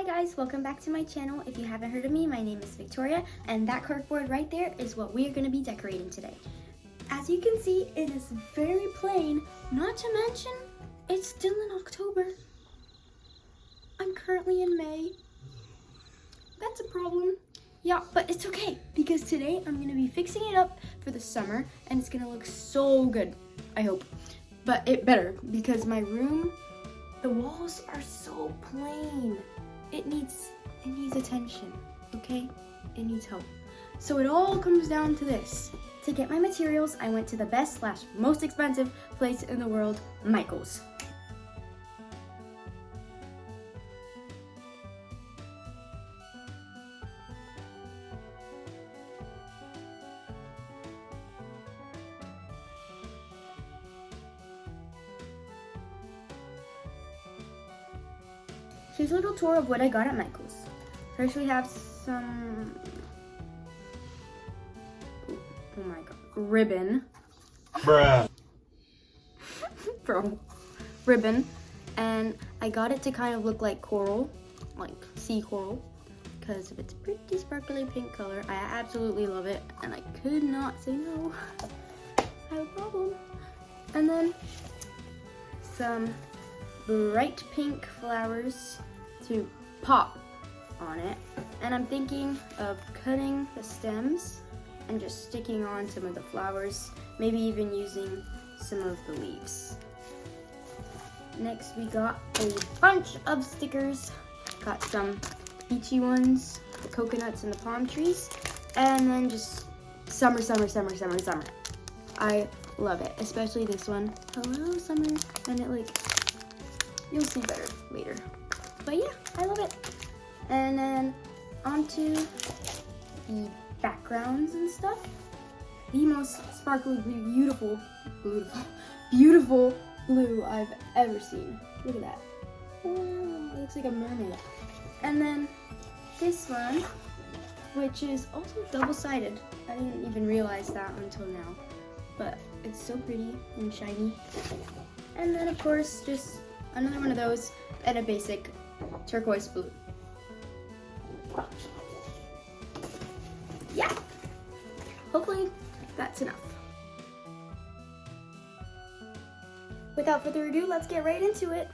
guys, welcome back to my channel. If you haven't heard of me, my name is Victoria, and that corkboard right there is what we are going to be decorating today. As you can see, it is very plain, not to mention, it's still in October. I'm currently in May. That's a problem. Yeah, but it's okay, because today I'm going to be fixing it up for the summer, and it's going to look so good, I hope. But it better, because my room, the walls are so plain. It needs attention, okay? It needs help. So it all comes down to this. To get my materials, I went to the best / most expensive place in the world, Michael's. Here's a little tour of what I got at Michael's. First we have some, oh my god, ribbon. Bruh. Bro, ribbon. And I got it to kind of look like coral, like sea coral, because of its pretty sparkly pink color. I absolutely love it, and I could not say no. I have a problem. And then some bright pink flowers to pop on it, and I'm thinking of cutting the stems and just sticking on some of the flowers, maybe even using some of the leaves. Next we got a bunch of stickers. Got some beachy ones, the coconuts and the palm trees, and then just summer. I love it, especially this one. Hello summer, and it like, you'll see better later. But yeah, I love it. And then onto the backgrounds and stuff. The most sparkly, beautiful blue I've ever seen. Look at that. Oh, it looks like a mermaid. And then this one, which is also double-sided. I didn't even realize that until now. But it's so pretty and shiny. And then of course, just another one of those and a basic turquoise blue. Yeah, hopefully that's enough. Without further ado, let's get right into it.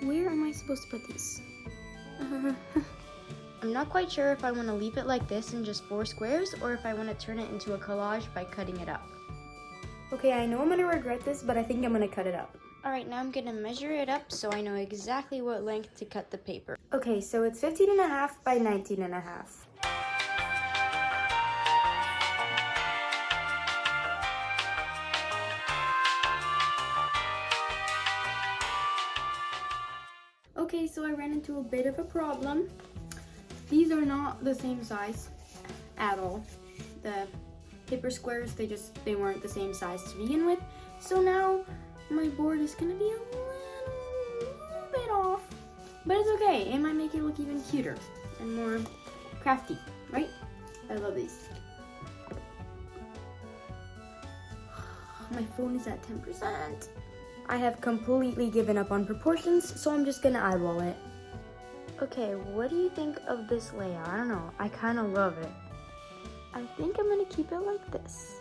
Where am I supposed to put these? I'm not quite sure if I want to leave it like this in just 4 squares or if I want to turn it into a collage by cutting it up. Okay, I know I'm gonna regret this, but I think I'm gonna cut it up. All right, now I'm gonna measure it up so I know exactly what length to cut the paper. Okay, so it's 15.5 by 19.5. Okay, so I ran into a bit of a problem. These are not the same size at all. The paper squares, they weren't the same size to begin with. So now my board is gonna be a little bit off, but it's okay. It might make it look even cuter and more crafty, right? I love these. My phone is at 10%. I have completely given up on proportions, so I'm just gonna eyeball it. Okay, what do you think of this layout? I don't know, I kind of love it. I think I'm gonna keep it like this.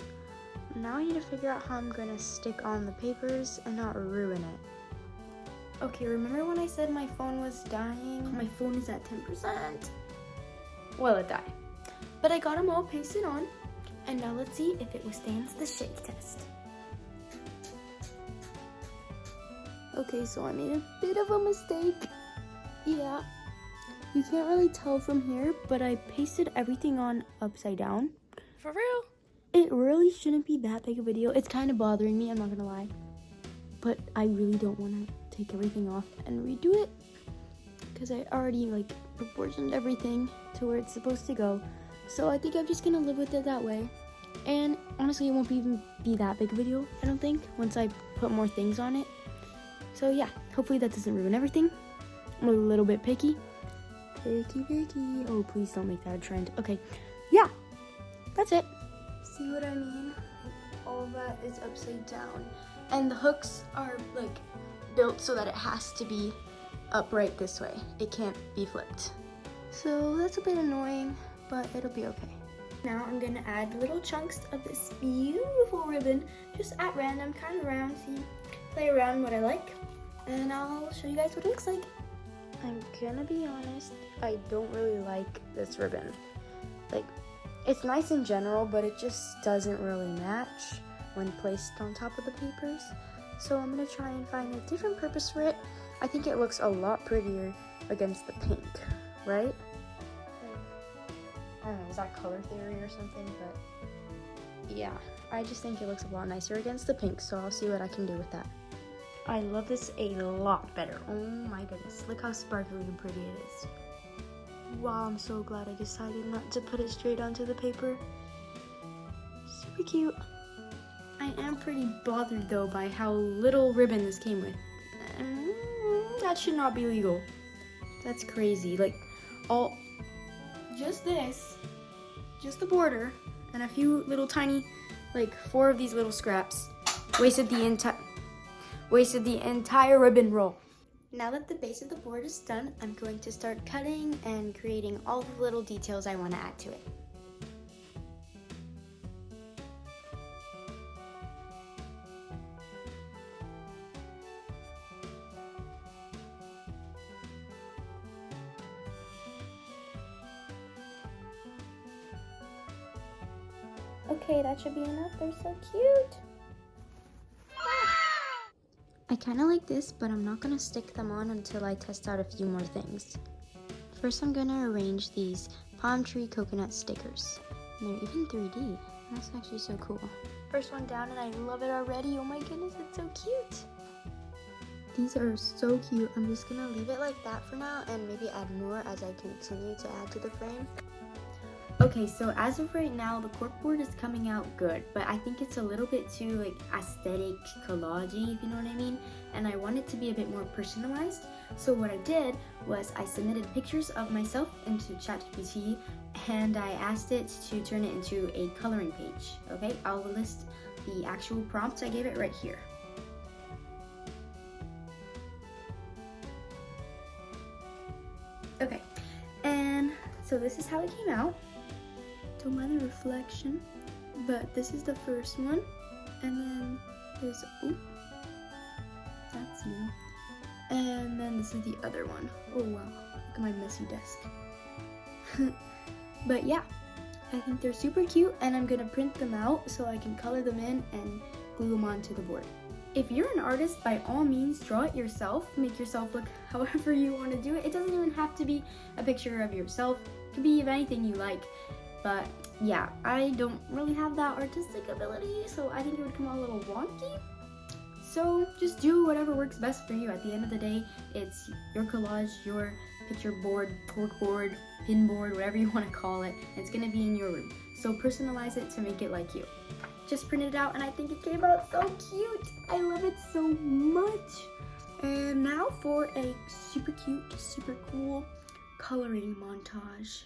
Now I need to figure out how I'm gonna stick on the papers and not ruin it. Okay, remember when I said my phone was dying? My phone is at 10%. Well, it died. But I got them all pasted on, and now let's see if it withstands the shake test. Okay, so I made a bit of a mistake. Yeah. You can't really tell from here, but I pasted everything on upside down. For real? It really shouldn't be that big a video. It's kind of bothering me, I'm not gonna lie. But I really don't want to take everything off and redo it, because I already like proportioned everything to where it's supposed to go. So I think I'm just gonna live with it that way. And honestly, it won't even be that big a video, I don't think, once I put more things on it. So yeah, hopefully that doesn't ruin everything. I'm a little bit picky. Picky. Oh, please don't make that a trend. Okay, yeah, that's it. See what I mean? All that is upside down. And the hooks are like built so that it has to be upright this way. It can't be flipped. So that's a bit annoying, but it'll be okay. Now I'm gonna add little chunks of this beautiful ribbon, just at random, kind of around, see, play around what I like, and I'll show you guys what it looks like. I'm gonna be honest, I don't really like this ribbon. Like, it's nice in general, but it just doesn't really match when placed on top of the papers. So I'm gonna try and find a different purpose for it. I think it looks a lot prettier against the pink, right? I don't know, is that color theory or something? But yeah, I just think it looks a lot nicer against the pink, so I'll see what I can do with that. I love this a lot better. Oh my goodness, look how sparkly and pretty it is. Wow, I'm so glad I decided not to put it straight onto the paper. Super cute. I am pretty bothered though by how little ribbon this came with. That should not be legal. That's crazy. Like, just this, just the border, and a few little tiny, like 4 of these little scraps, wasted the entire ribbon roll. Now that the base of the board is done, I'm going to start cutting and creating all the little details I want to add to it. Okay, that should be enough. They're so cute. I kind of like this, but I'm not going to stick them on until I test out a few more things. First, I'm going to arrange these palm tree coconut stickers. And they're even 3D. That's actually so cool. First one down, and I love it already. Oh my goodness, it's so cute. These are so cute. I'm just going to leave it like that for now and maybe add more as I continue to add to the frame. Okay, so as of right now, the corkboard is coming out good, but I think it's a little bit too like aesthetic collage-y, if you know what I mean, and I want it to be a bit more personalized. So what I did was I submitted pictures of myself into ChatGPT, and I asked it to turn it into a coloring page. Okay, I'll list the actual prompts I gave it right here. Okay, and so this is how it came out. Don't mind the reflection, but this is the first one, and then there's, oh, that's new, and then this is the other one. Oh wow, look at my messy desk. But yeah, I think they're super cute, and I'm gonna print them out so I can color them in and glue them onto the board. If you're an artist, by all means, draw it yourself. Make yourself look however you want to do it. It doesn't even have to be a picture of yourself. It could be of anything you like. But yeah, I don't really have that artistic ability, so I think it would come out a little wonky. So just do whatever works best for you. At the end of the day, it's your collage, your picture board, cork board, pin board, whatever you want to call it. It's going to be in your room. So personalize it to make it like you. Just printed it out, and I think it came out so cute. I love it so much. And now for a super cute, super cool coloring montage.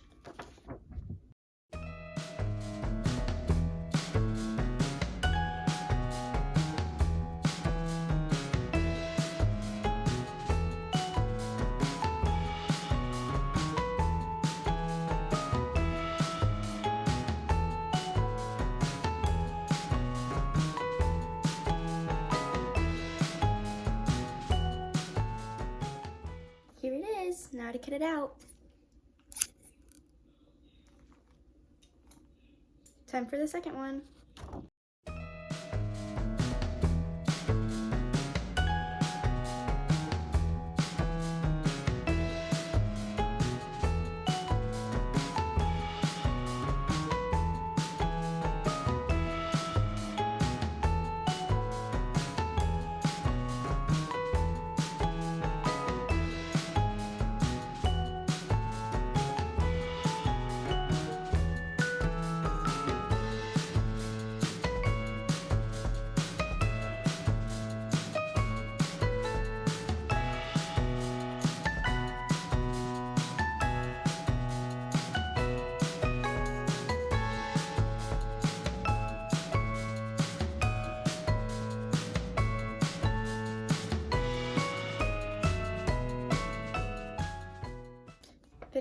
Here it is, now to cut it out. Time for the second one.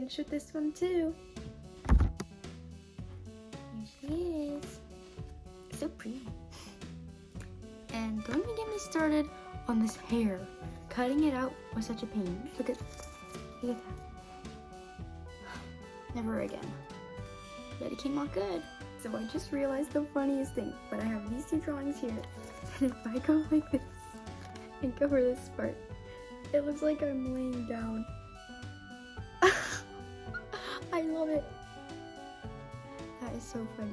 finish with this one too. Here she is. So pretty. And don't even get me started on this hair. Cutting it out was such a pain. Look at that. Never again. But it came out good. So I just realized the funniest thing. But I have these two drawings here. And if I go like this and cover this part, it looks like I'm laying down. I love it. That is so funny.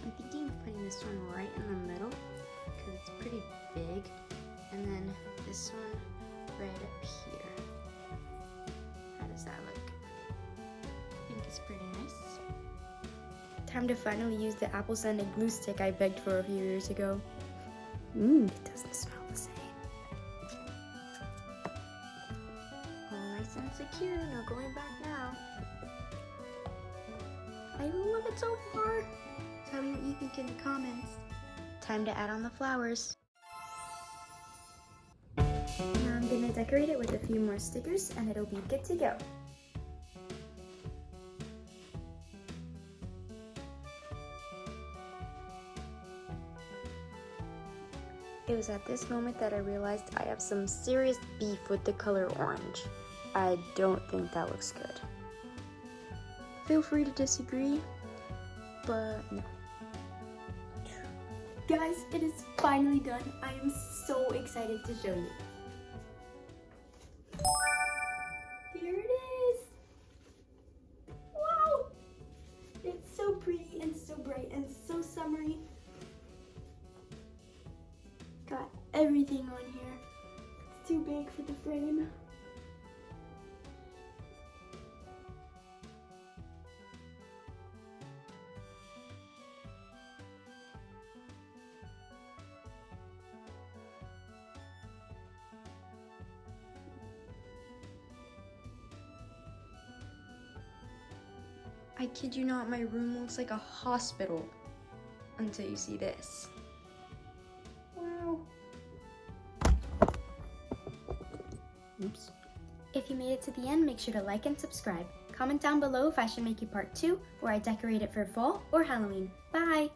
I'm thinking of putting this one right in the middle because it's pretty big, and then this one right up here. How does that look? I think it's pretty nice. Time to finally use the apple scented glue stick I begged for a few years ago. It doesn't smell the same. All nice and secure, no going back now. I love it so far. Tell me what you think in the comments. Time to add on the flowers. Now I'm gonna decorate it with a few more stickers and it'll be good to go. It was at this moment that I realized I have some serious beef with the color orange. I don't think that looks good. Feel free to disagree, but no. Guys, it is finally done. I am so excited to show you. Here it is. Wow! It's so pretty and so bright and so summery. Got everything on here. It's too big for the frame. I kid you not, my room looks like a hospital until you see this. Wow. Oops. If you made it to the end, make sure to like and subscribe. Comment down below if I should make you part 2, where I decorate it for fall or Halloween. Bye!